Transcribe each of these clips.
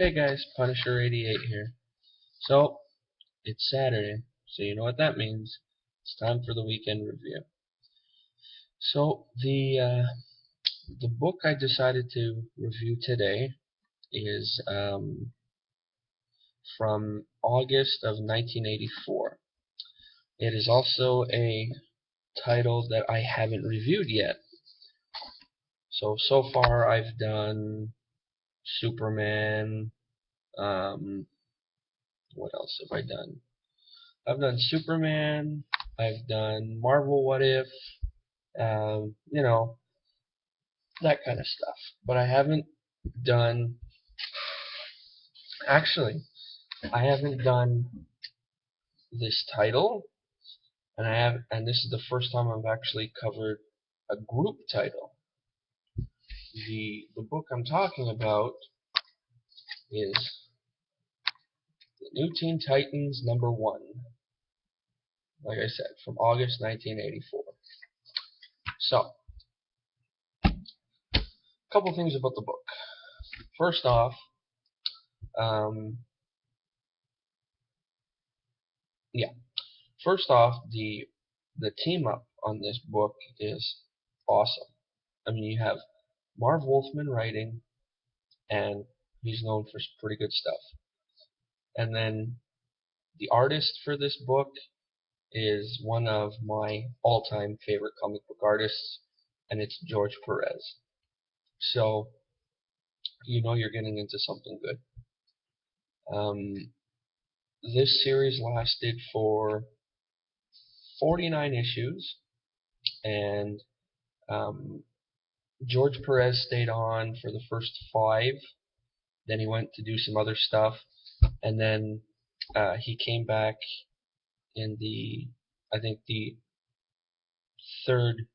Hey guys, Punisher88 here. So, it's Saturday, so you know what that means. It's time for the weekend review. So, the book I decided to review today is from August of 1984. It is also a title that I haven't reviewed yet. So far I've done Superman. What else have I done? I've done Superman. I've done Marvel What If. You know, that kind of stuff. But I haven't done, actually, I haven't done this title, and this is the first time I've actually covered a group title. The book I'm talking about is The New Teen Titans #1. Like I said, from August 1984. So, a couple things about the book. First off, um, yeah. First off, the team up on this book is awesome. I mean, you have Marv Wolfman writing, and he's known for some pretty good stuff. And then the artist for this book is one of my all-time favorite comic book artists, and it's George Perez. So you know you're getting into something good. This series lasted for 49 issues, and George Perez stayed on for the first 5. Then he went to do some other stuff, and then he came back in I think the third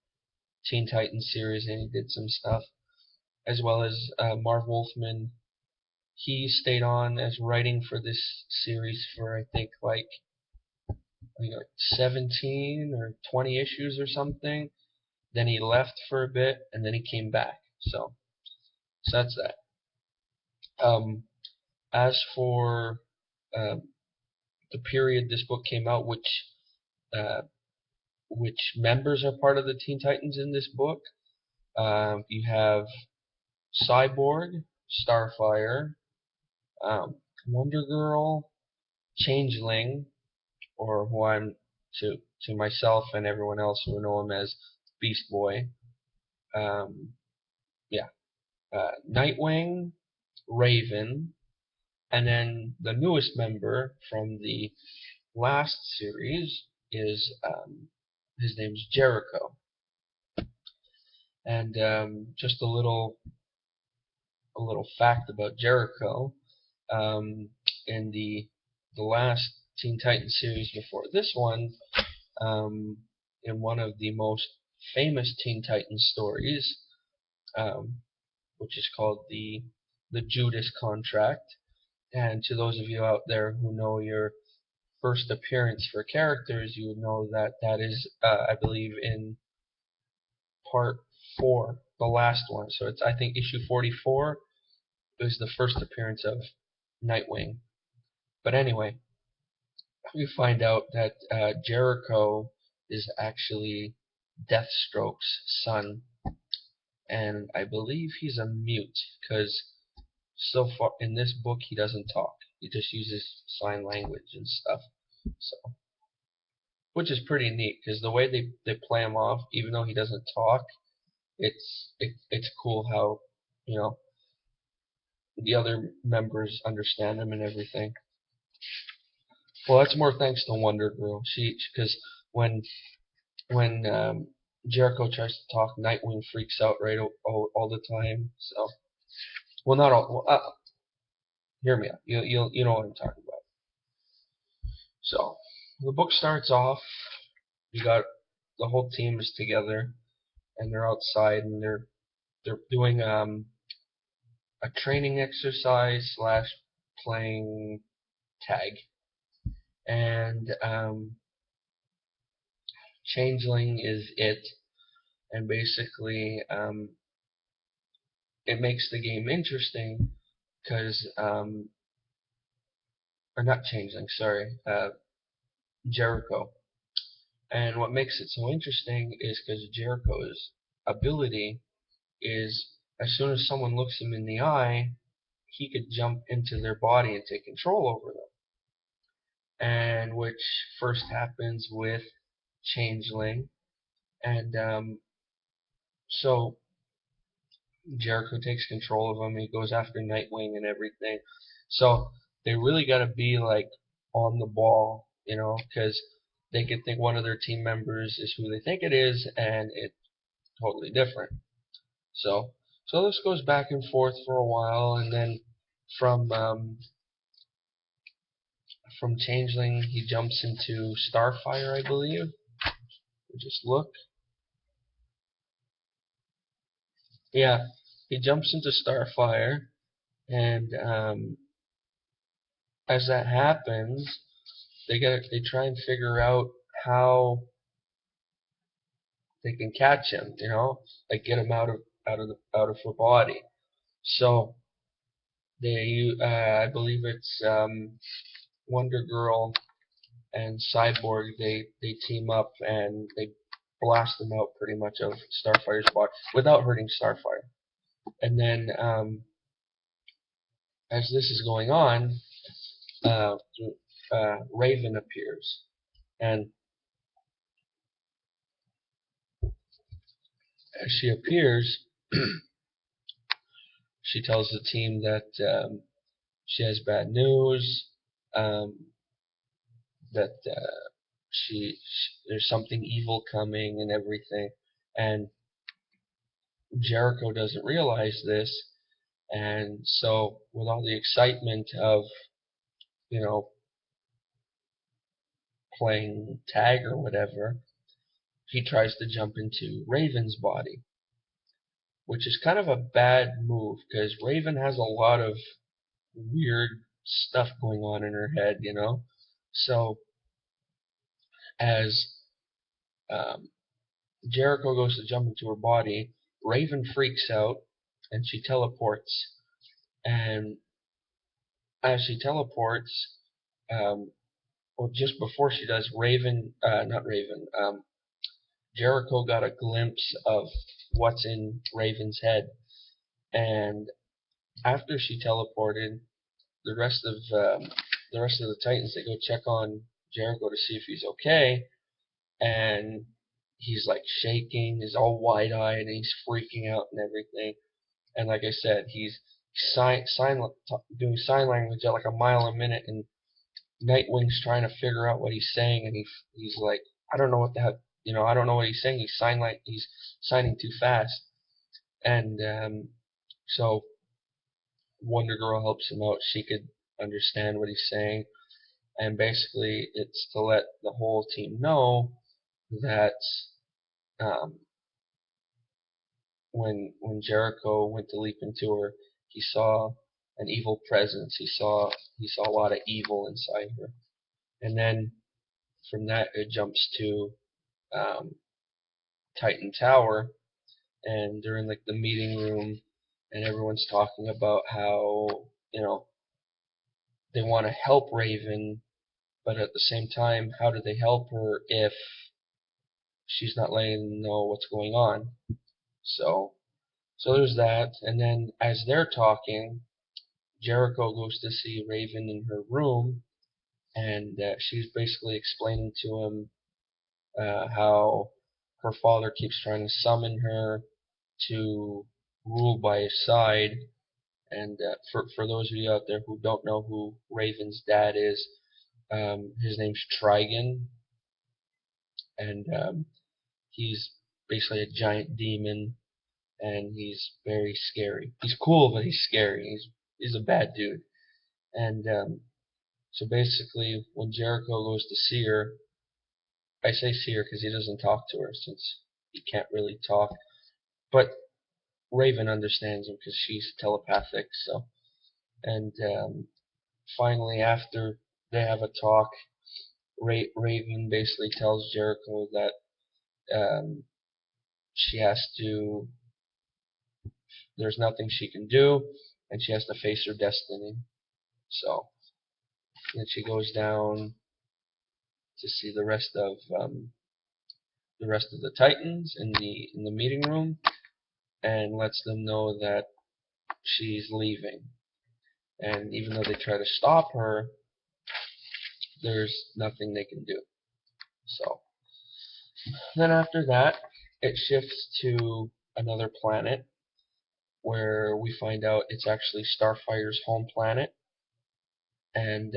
Teen Titans series, and he did some stuff, as well as Marv Wolfman. He stayed on as writing for this series for I think like 17 or 20 issues or something. Then he left for a bit, and then he came back. So that's that. As for the period this book came out, uh, which members are part of the Teen Titans in this book, you have Cyborg, Starfire, Wonder Girl, Changeling, or who I'm to myself and everyone else who know him as Beast Boy. Yeah, Nightwing, Raven, and then the newest member from the last series is his name's Jericho. And just a little fact about Jericho. In the last Teen Titans series before this one, in one of the most famous Teen Titans stories, which is called the Judas Contract. And to those of you out there who know your first appearance for characters, you would know that that is, I believe, in part 4, the last one. So it's, I think, issue 44 is the first appearance of Nightwing. But anyway, we find out that Jericho is actually Deathstroke's son, and I believe he's a mute, because so far in this book he doesn't talk. He just uses sign language and stuff. So, which is pretty neat, because the way they play him off, even though he doesn't talk, it's cool how the other members understand him and everything. Well, that's more thanks to Wonder Girl. Because when Jericho tries to talk, Nightwing freaks out right all the time. So, well, not all. Well, hear me out. You know what I'm talking about. So, the book starts off. You got the whole team is together, and they're outside, and they're doing a training exercise slash playing tag, and Changeling is it, and basically it makes the game interesting because or not Changeling, sorry, Jericho. And what makes it so interesting is because Jericho's ability is as soon as someone looks him in the eye, he could jump into their body and take control over them. And which first happens with Changeling, and so Jericho takes control of him. He goes after Nightwing and everything. So they really got to be like on the ball, because they could think one of their team members is who they think it is, and it's totally different. So this goes back and forth for a while, and then from from Changeling he jumps into Starfire, I believe. Just look. Yeah, he jumps into Starfire, and as that happens, they try and figure out how they can catch him, like get him out of her body. So I believe it's Wonder Girl and Cyborg. They team up and they blast him out pretty much of Starfire's body without hurting Starfire. And then as this is going on, uh, Raven appears, and as she appears, she tells the team that she has bad news, um, that there's something evil coming and everything, and Jericho doesn't realize this, and so with all the excitement of you know playing tag or whatever, he tries to jump into Raven's body, which is kind of a bad move because Raven has a lot of weird stuff going on in her head. So as um, Jericho goes to jump into her body, Raven freaks out and she teleports. And as she teleports, um, well, just before she does, not Raven, Jericho got a glimpse of what's in Raven's head. And after she teleported, the rest of the Titans, they go check on Jericho to see if he's okay, and he's like shaking, he's all wide-eyed, and he's freaking out and everything. And like I said, he's doing sign language at like a mile a minute, and Nightwing's trying to figure out what he's saying, and he's like, I don't know what the heck, I don't know what he's saying. He's signing too fast, and so Wonder Girl helps him out. She could understand what he's saying, and basically it's to let the whole team know that um, when Jericho went to leap into her, he saw an evil presence. He saw a lot of evil inside her, and then from that it jumps to um, Titan Tower, and they're in like the meeting room, and everyone's talking about how they want to help Raven, but at the same time, how do they help her if she's not letting them know what's going on? So there's that, and then as they're talking, Jericho goes to see Raven in her room, and she's basically explaining to him how her father keeps trying to summon her to rule by his side. And for those of you out there who don't know who Raven's dad is, his name's Trigon, and he's basically a giant demon, and he's very scary. He's cool, but he's scary. He's a bad dude. And so basically, when Jericho goes to see her, I say see her because he doesn't talk to her since he can't really talk. But Raven understands him because she's telepathic. So, and finally, after they have a talk, Raven basically tells Jericho that she has to. There's nothing she can do. and she has to face her destiny. So then she goes down to see the rest of the Titans in the meeting room, and lets them know that she's leaving. And even though they try to stop her, there's nothing they can do. So then after that, it shifts to another planet where we find out it's actually Starfire's home planet, and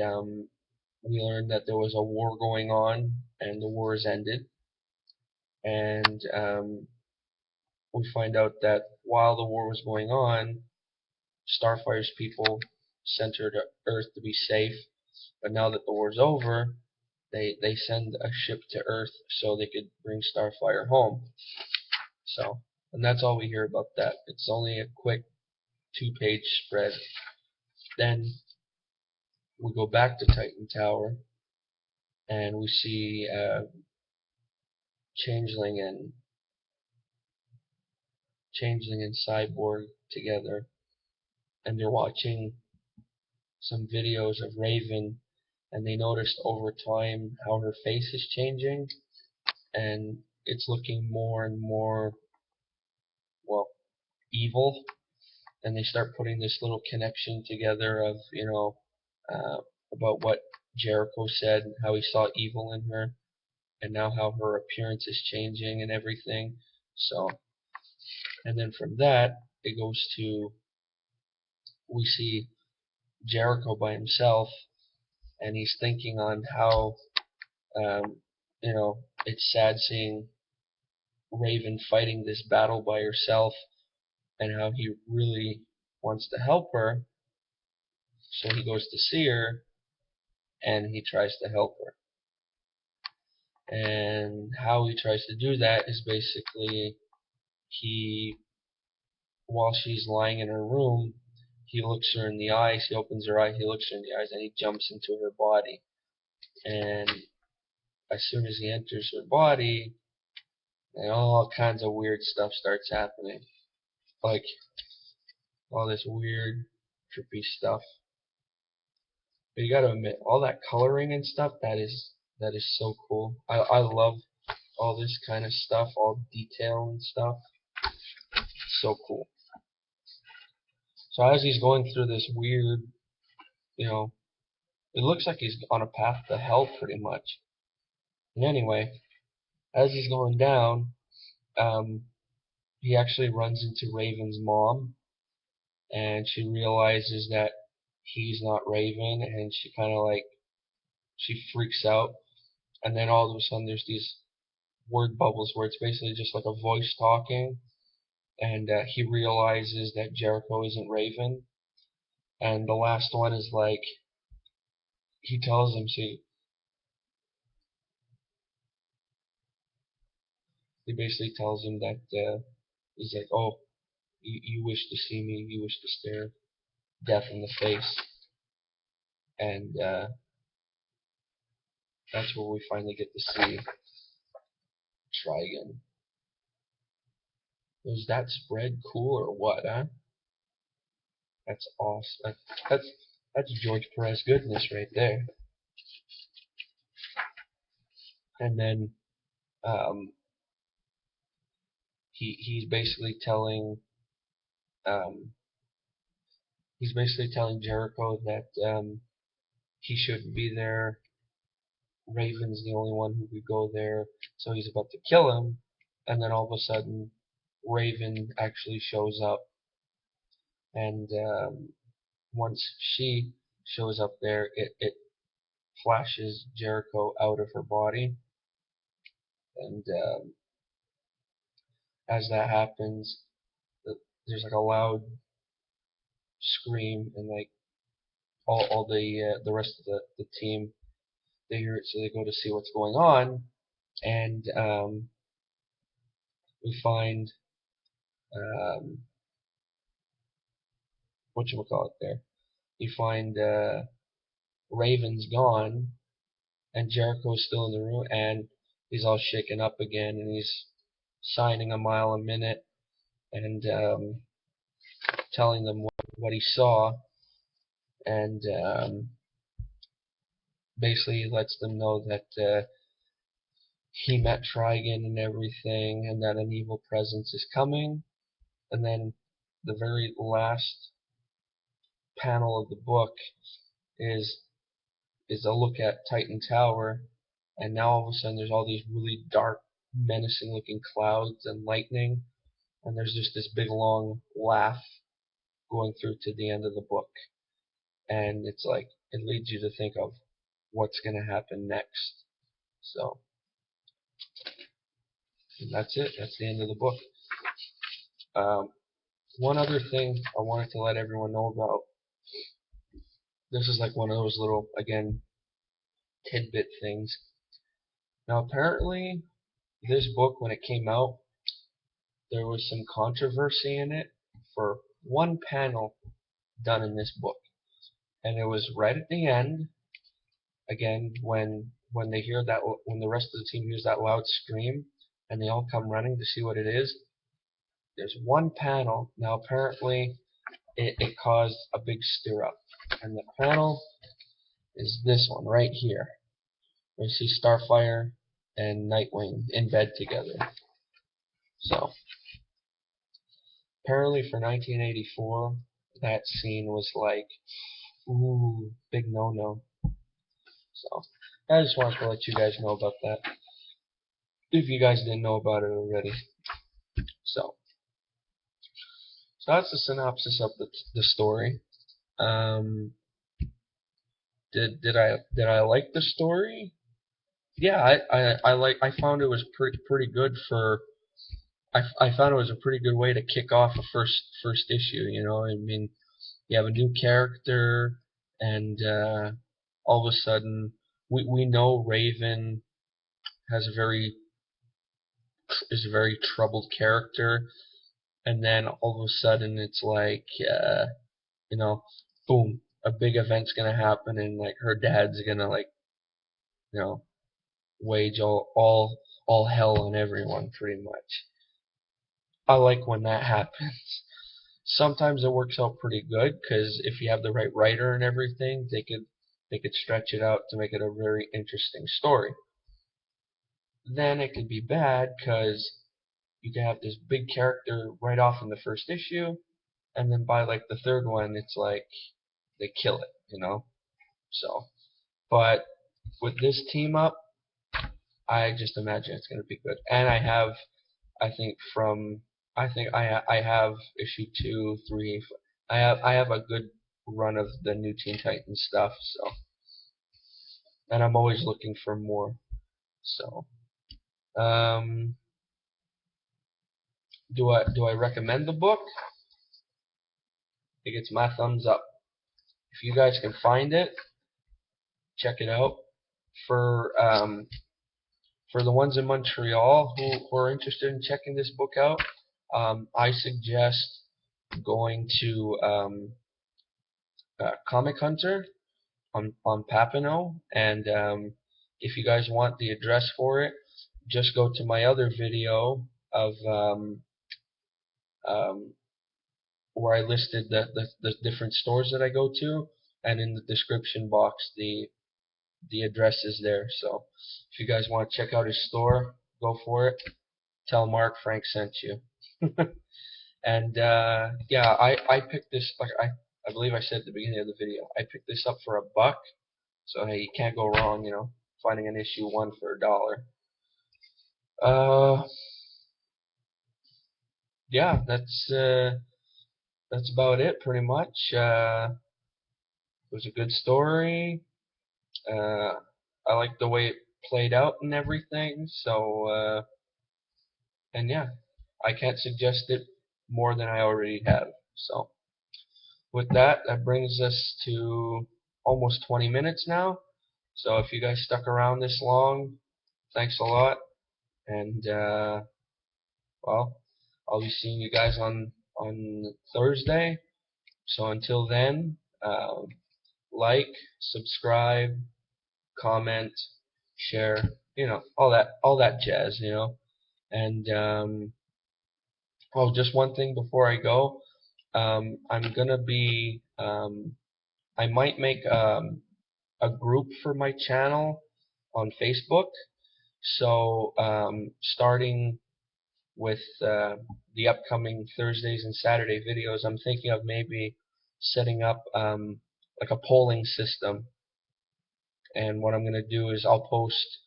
we learn that there was a war going on, and the war has ended, and we find out that while the war was going on, Starfire's people sent her to Earth to be safe, but now that the war's over, they send a ship to Earth so they could bring Starfire home. So, and that's all we hear about that. It's only a quick 2-page spread. Then we go back to Titan Tower, and we see Changeling and Cyborg together, and they're watching some videos of Raven, and they noticed over time how her face is changing, and it's looking more and more, well, evil. And they start putting this little connection together of, about what Jericho said and how he saw evil in her, and now how her appearance is changing and everything. So, and then from that, it goes to, we see Jericho by himself, and he's thinking on how, um, it's sad seeing Raven fighting this battle by herself, and how he really wants to help her. So he goes to see her, and he tries to help her. And how he tries to do that is basically, while she's lying in her room, he looks her in the eyes, he opens her eye, he looks her in the eyes, and he jumps into her body. And as soon as he enters her body, and all kinds of weird stuff starts happening. Like, all this weird, trippy stuff. But you gotta admit, all that coloring and stuff, that is so cool. I love all this kind of stuff, all detail and stuff. So cool. So as he's going through this weird, it looks like he's on a path to hell pretty much. And anyway, as he's going down, he actually runs into Raven's mom, and she realizes that he's not Raven, and she kind of she freaks out. And then all of a sudden there's these word bubbles where it's basically just like a voice talking, and he realizes that Jericho isn't Raven. And the last one is like, he tells him, he basically tells him that he's like, oh, you wish to see me, you wish to stare death in the face. And that's where we finally get to see Trigon. Was that spread cool or what, huh? That's awesome. That's George Perez goodness right there. And then he's basically telling Jericho that he shouldn't be there. Raven's the only one who could go there, so he's about to kill him. And then all of a sudden, Raven actually shows up, and once she shows up there, it flashes Jericho out of her body, and as that happens, there's like a loud scream, and like all the rest of the team, they hear it, so they go to see what's going on, and we find whatchamacallit there. We find Raven's gone, and Jericho's still in the room, and he's all shaken up again, and he's signing a mile a minute, and telling them what he saw, and basically lets them know that he met Trigon and everything, and that an evil presence is coming. And then the very last panel of the book is a look at Titan Tower, and now all of a sudden there's all these really dark, menacing looking clouds and lightning, and there's just this big long laugh going through to the end of the book. And it's like, it leads you to think of what's going to happen next. So, and that's it. That's the end of the book. One other thing I wanted to let everyone know about. This is like one of those little, again, tidbit things. Now, apparently, this book, when it came out, there was some controversy in it for one panel done in this book. And it was right at the end, again, when they hear that, when the rest of the team hears that loud scream, and they all come running to see what it is. There's one panel. Now, apparently, it caused a big stir up. And the panel is this one right here. We see Starfire and Nightwing in bed together. So, apparently for 1984, that scene was like, ooh, big no-no. So, I just wanted to let you guys know about that, if you guys didn't know about it already. So that's the synopsis of the story. Did I like the story? Yeah, I found it was pretty good for. I found it was a pretty good way to kick off a first issue. You know, I mean, you have a new character, and all of a sudden, we know Raven has is a very troubled character, and then all of a sudden it's like, you know, boom, a big event's gonna happen, and like her dad's gonna, like, you know, wage all hell on everyone pretty much. I like when that happens. Sometimes it works out pretty good, because if you have the right writer and everything, they could stretch it out to make it a very interesting story. Then it could be bad, because you can have this big character right off in the first issue, and then by like the third one, it's like they kill it, you know. So, but with this team up, I just imagine it's going to be good. And I think I have issue 2, 3. I have a good run of the new Teen Titans stuff. So, and I'm always looking for more. So, do I recommend the book? It gets my thumbs up. If you guys can find it, check it out. For the ones in Montreal who are interested in checking this book out, I suggest going to Comic Hunter on Papineau, and if you guys want the address for it, just go to my other video of where I listed the different stores that I go to, and in the description box the address is there. So if you guys want to check out his store, go for it. Tell Mark Frank sent you. And yeah, I picked this, like I believe I said at the beginning of the video, I picked this up for $1. So hey, you can't go wrong, you know, finding an issue 1 for $1. Yeah, that's about it pretty much. It was a good story. I like the way it played out and everything. So and yeah, I can't suggest it more than I already have. So with that, that brings us to almost 20 minutes now. So if you guys stuck around this long, thanks a lot. And well, I'll be seeing you guys on Thursday. So until then, like, subscribe, comment, share, you know, all that jazz, you know. And oh, just one thing before I go. I'm gonna be I might make a group for my channel on Facebook. So starting with the upcoming Thursdays and Saturday videos, I'm thinking of maybe setting up like a polling system. And what I'm going to do is I'll post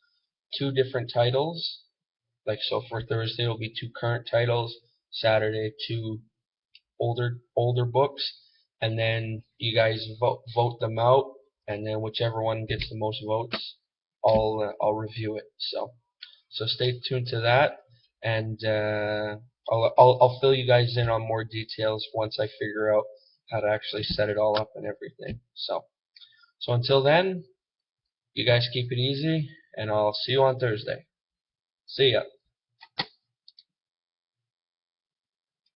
two different titles. Like, so for Thursday it'll be two current titles, Saturday two older books, and then you guys vote them out, and then whichever one gets the most votes, I'll review it. So stay tuned to that, and I'll fill you guys in on more details once I figure out how to actually set it all up and everything. So until then, you guys keep it easy, and I'll see you on Thursday. See ya.